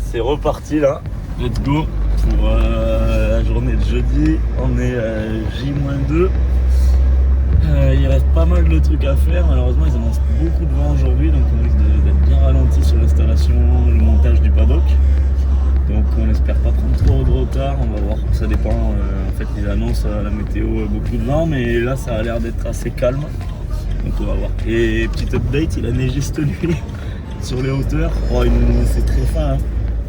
C'est reparti là. Let's go pour la journée de jeudi. On est J-2. Il reste pas mal de trucs à faire. Malheureusement, ils annoncent beaucoup de vent aujourd'hui, donc on risque d'être bien ralenti sur l'installation, le montage du paddock. Donc on espère pas prendre trop de retard. On va voir, ça dépend. En fait, ils annoncent la météo beaucoup de vent, mais là ça a l'air d'être assez calme. Donc on va voir. Et petite update, il a neigé cette nuit sur les hauteurs. Oh, c'est très fin, hein.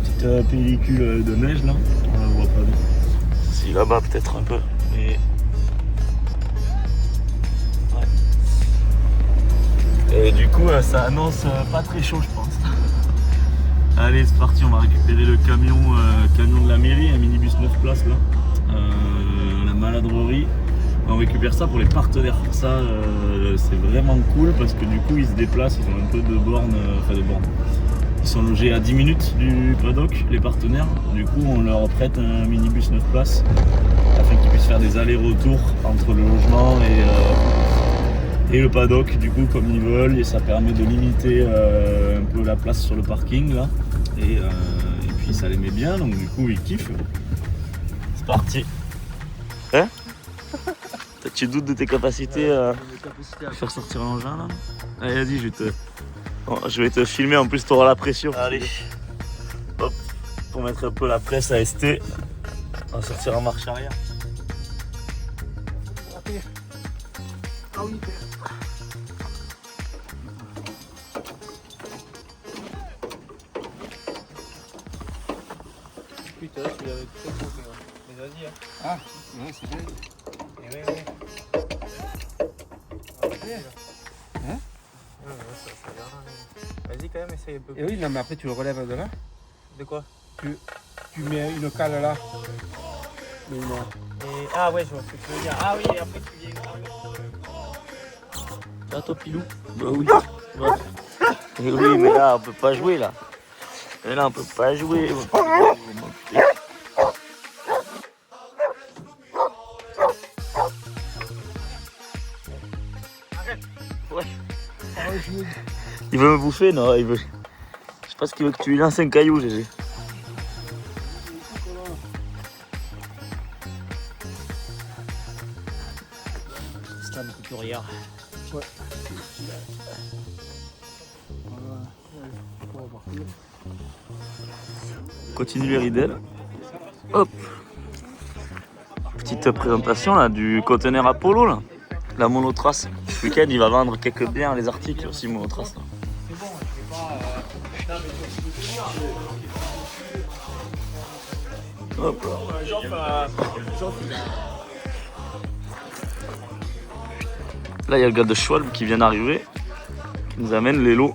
Petite pellicule de neige là. On la voit pas bien. Si là-bas peut-être un peu, mais ouais. Et du coup, ça annonce pas très chaud, je pense. Allez, c'est parti, on va récupérer le camion de la mairie, un minibus 9 places là, la maladrerie. On récupère ça pour les partenaires. Ça, c'est vraiment cool parce que du coup, ils se déplacent, ils ont un peu de bornes, Ils sont logés à 10 minutes du paddock, les partenaires. Du coup, on leur prête un minibus 9 places afin qu'ils puissent faire des allers-retours entre le logement et le paddock, du coup, comme ils veulent. Et ça permet de limiter un peu la place sur le parking là. Et puis ça les met bien, donc du coup ils kiffent. C'est parti. Hein? Tu doutes de tes capacités à faire sortir l'engin là? Allez, vas-y, je vais te filmer, en plus tu auras la pression. Allez, hop, pour mettre un peu la presse à ST, on va sortir en marche arrière. Ah oui. Putain, tu l'avais très compris. Mais vas-y, hein. Ah, ouais, c'est bien. Et ouais, ouais. Hein? Ouais, ça a l'air là. Vas-y, quand même, essaye un peu. Et oui, non, mais après, tu le relèves de là. De quoi? Tu mets une cale là. Mais non. Et... Ah, ouais, je vois ce que tu veux dire. Ah, oui, et après, tu viens. Ah, toi, Pilou? Bah oui. Ouais. Et oui, mais là, on peut pas jouer là. Et là, on peut pas jouer. Ouais. Il veut me bouffer? Non, il veut. Je sais pas ce qu'il veut que tu lui lances un caillou, GG. C'est un couturier. Ouais. Continue les ridelles. Hop. Petite présentation là du conteneur Apollo là. La monotrace. Ce week-end il va vendre quelques biens, les articles aussi monotrace là. C'est bon, je vais pas. Hop là. Là il y a le gars de Schwalbe qui vient d'arriver. Qui nous amène les lots.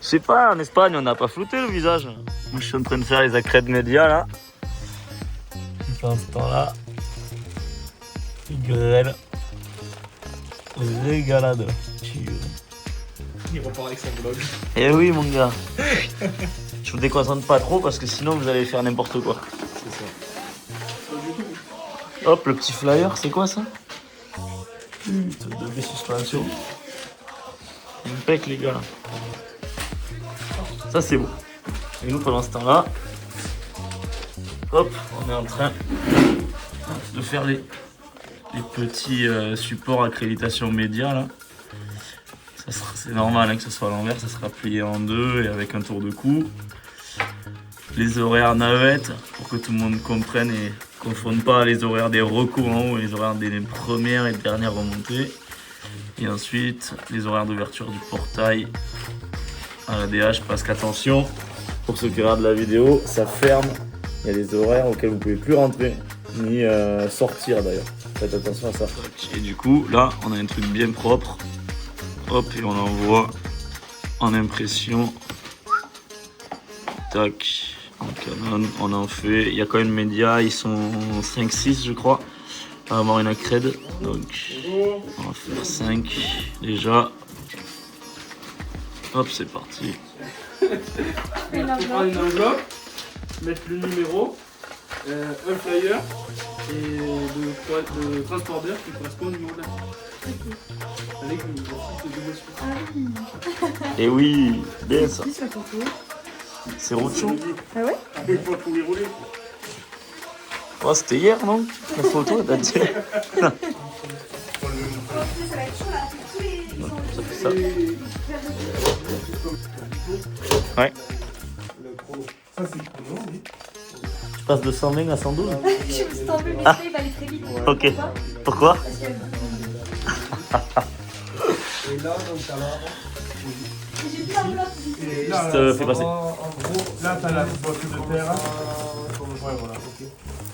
Je sais pas, en Espagne on n'a pas flouté le visage. Moi je suis en train de faire les accrèdes médias là. Dans ce temps là, grêle, régalade. Il repart avec son vlog. Eh oui mon gars. Je vous déconcentre pas trop parce que sinon vous allez faire n'importe quoi. C'est ça. Hop, le petit flyer, c'est quoi ça? Putain de désuspension. Impec les gars. Ça c'est beau. Et nous pendant ce temps là, hop, on est en train de faire les petits supports accréditation média là. C'est normal hein, que ce soit à l'envers, ça sera plié en deux et avec un tour de cou. Les horaires navettes pour que tout le monde comprenne et confonde pas les horaires des recours en haut et les horaires des premières et dernières remontées. Et ensuite les horaires d'ouverture du portail à la DH, parce qu'attention, pour ceux qui regardent la vidéo, ça ferme. Il y a des horaires auxquels vous pouvez plus rentrer ni sortir d'ailleurs. Faites attention à ça. Et du coup là on a un truc bien propre. Hop, et on envoie en impression. Tac, en Canon, on en fait. Il y a quand même médias, ils sont 5-6 je crois. On va avoir une accrède. Donc on va faire 5 déjà. Hop, c'est parti. Une enveloppe, mettre le numéro, un flyer et le transporteur qui correspond au numéro de la avec une de double suite. Et oui, bien ça. Qui ça photo? C'est Rocho. Ah ouais? Il faut tout dérouler. Oh, c'était hier, non? La photo, t'as dit. Ça va être chaud là, tous les... Ça fait ça. Ouais. Ça, c'est chrono, oui. Tu passes de 120 à 112? Je me suis tombée, mais ça, il va aller très vite. Ok. Pourquoi? Parce qu'il y a Et là, donc, alors. J'ai plus l'enveloppe. Et Juste, là, fais passer. En gros, là, t'as la boîte de terre. Ouais, voilà, ok.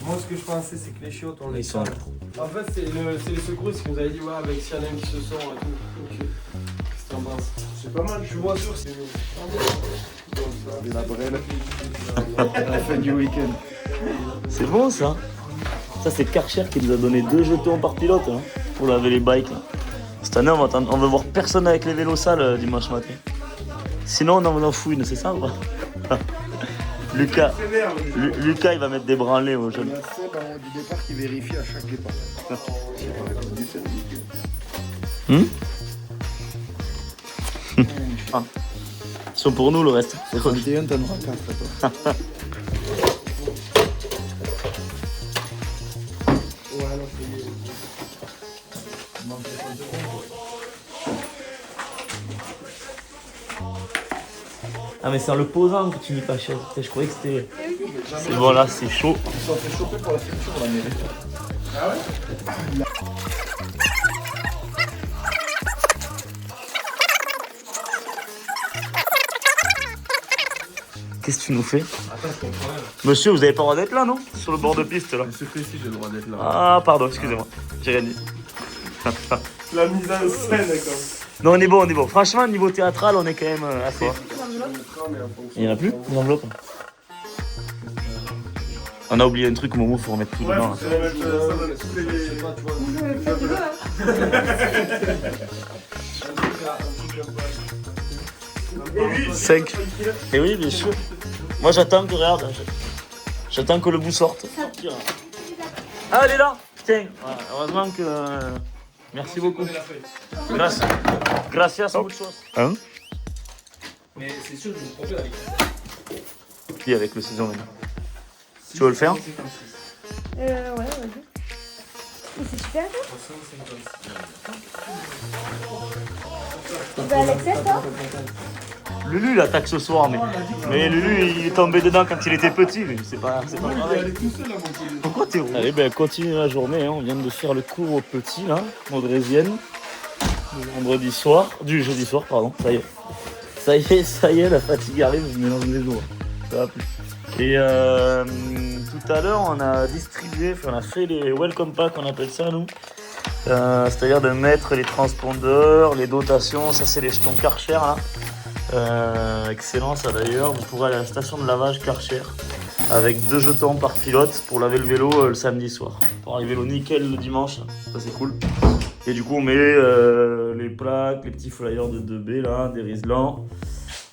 Moi, ce que je pensais, c'est que les chiottes, on les Ils sont- sent. En fait, c'est les secouristes qui nous avaient dit, ouais, avec s'il y en a un qui se sort et tout. Ok. Qu'est-ce que t'en penses? C'est pas mal. Je suis moins sûr, c'est mieux. La brêle. À la fin du week-end. C'est bon ça. Ça c'est Karcher qui nous a donné 2 jetons par pilote hein, pour laver les bikes. Là. Cette année on va voir personne avec les vélos sales dimanche matin. Sinon on en fout une, c'est ça ou pas? Lucas, Lucas il va mettre des branlés aux Il jeunes. y a Seb avant du départ qui vérifie à chaque départ. C'est pas la cause du syndic. Ah. Ils sont pour nous le reste. C'est quoi? 31, t'en auras 4 toi. Ah mais c'est en le posant que tu dis pas chaud. Je croyais que c'était... C'est voilà, c'est chaud. Ils sont fait choper pour la friture la mairie. Qu'est-ce que tu nous fais? Monsieur, vous avez pas le droit d'être là, non? Sur le bord de piste, là. C'est précis, j'ai le droit d'être là. Ah, pardon, excusez-moi. J'ai rien dit. La mise en scène, comme. Non, on est bon, on est bon. Franchement, niveau théâtral, on est quand même assez. Il y en a plus, les enveloppes? On a oublié un truc au moment où il faut remettre tout Ouais, dedans. c'est mettre ça dans tous les. Je sais pas, tu vois. Faites les deux, hein. Et lui, 5. Et oui, bien sûr. Moi, j'attends que, regarde, j'attends que le bout sorte. Ah, elle est là. Putain, ouais, heureusement que... Merci beaucoup. Gracias. Gracias muchos. Hein? Mais c'est sûr que je me trompais avec. Puis avec le saison maintenant. Tu veux le faire? Ouais, vas-y. Mais c'est super, ça. Tu vas à l'excès, toi? Lulu l'attaque ce soir, mais Lulu il est tombé dedans quand il était petit, mais c'est pas il est grave. allé tout seul à Montpellier. Pourquoi t'es roux? Allez, ben continue la journée, hein. On vient de faire le cours aux petits là, Audrésienne, le vendredi soir, du jeudi soir, pardon, ça y est, la fatigue arrive, je mélange les jours, ça va plus. Et tout à l'heure, on a distribué, on a fait les welcome pack, on appelle ça nous. C'est-à-dire de mettre les transpondeurs, les dotations, ça c'est les jetons Karcher là. Excellent ça d'ailleurs, vous pourrez aller à la station de lavage Karcher avec 2 jetons par pilote pour laver le vélo le samedi soir. Pour arriver le nickel le dimanche, ça c'est cool. Et du coup on met les plaques, les petits flyers de 2B là, des Riesland,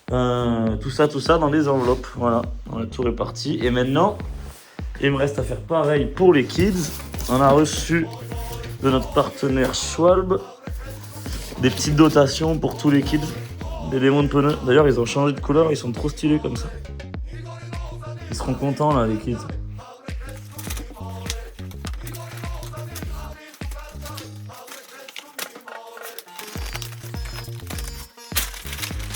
tout ça dans des enveloppes. Voilà, on a tout réparti. Et maintenant, il me reste à faire pareil pour les kids. On a reçu de notre partenaire Schwalbe des petites dotations pour tous les kids, des démons de pneus. D'ailleurs ils ont changé de couleur, ils sont trop stylés comme ça. Ils seront contents là les kids.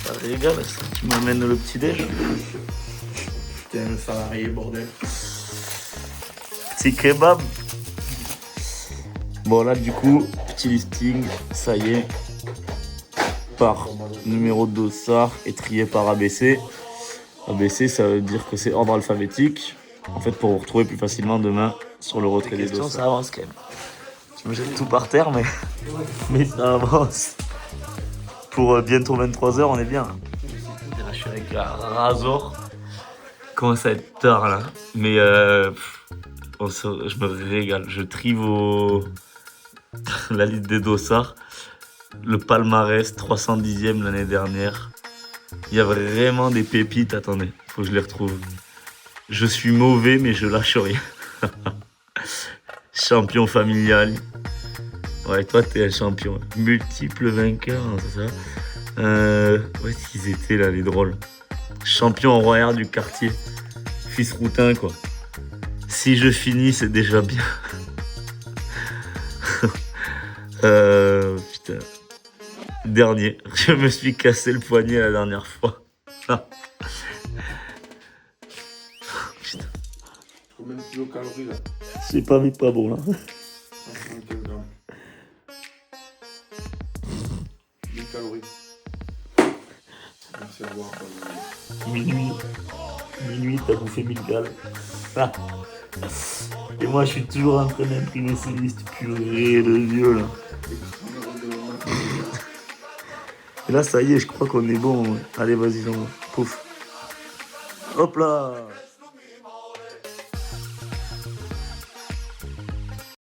Ça régale ça. Tu m'amènes le petit déj. Putain, le salarié, bordel. Petit kebab. Bon là du coup, petit listing, ça y est. Par numéro de dossard et trié par ABC. ABC ça veut dire que c'est ordre alphabétique. En fait pour vous retrouver plus facilement demain sur le retrait des dossards. Ça avance quand même. Je me jette tout par terre mais ça avance. Pour bientôt 23h on est bien. Là, je suis avec un Razor. Commence à être tard là. Mais je me régale. Je trie la liste des dossards. Le palmarès, 310e l'année dernière. Il y a vraiment des pépites. Attendez, faut que je les retrouve. Je suis mauvais, mais je lâche rien. Champion familial. Ouais, toi, t'es un champion. Multiple vainqueur, c'est ça. Où est-ce qu'ils étaient là, les drôles? Champion en roi R du quartier. Fils routin, quoi. Si je finis, c'est déjà bien. Putain. Dernier. Je me suis cassé le poignet la dernière fois. Putain. Combien de kilocalories là? C'est pas, mais pas bon là. 75 grammes. 1000 calories. Merci à voir. Minuit, t'as bouffé 1000 gales. Ah. Et moi, je suis toujours en train d'imprimer ces listes purées de vieux là. Et là, ça y est, je crois qu'on est bon. Allez, vas-y, pouf. Hop là.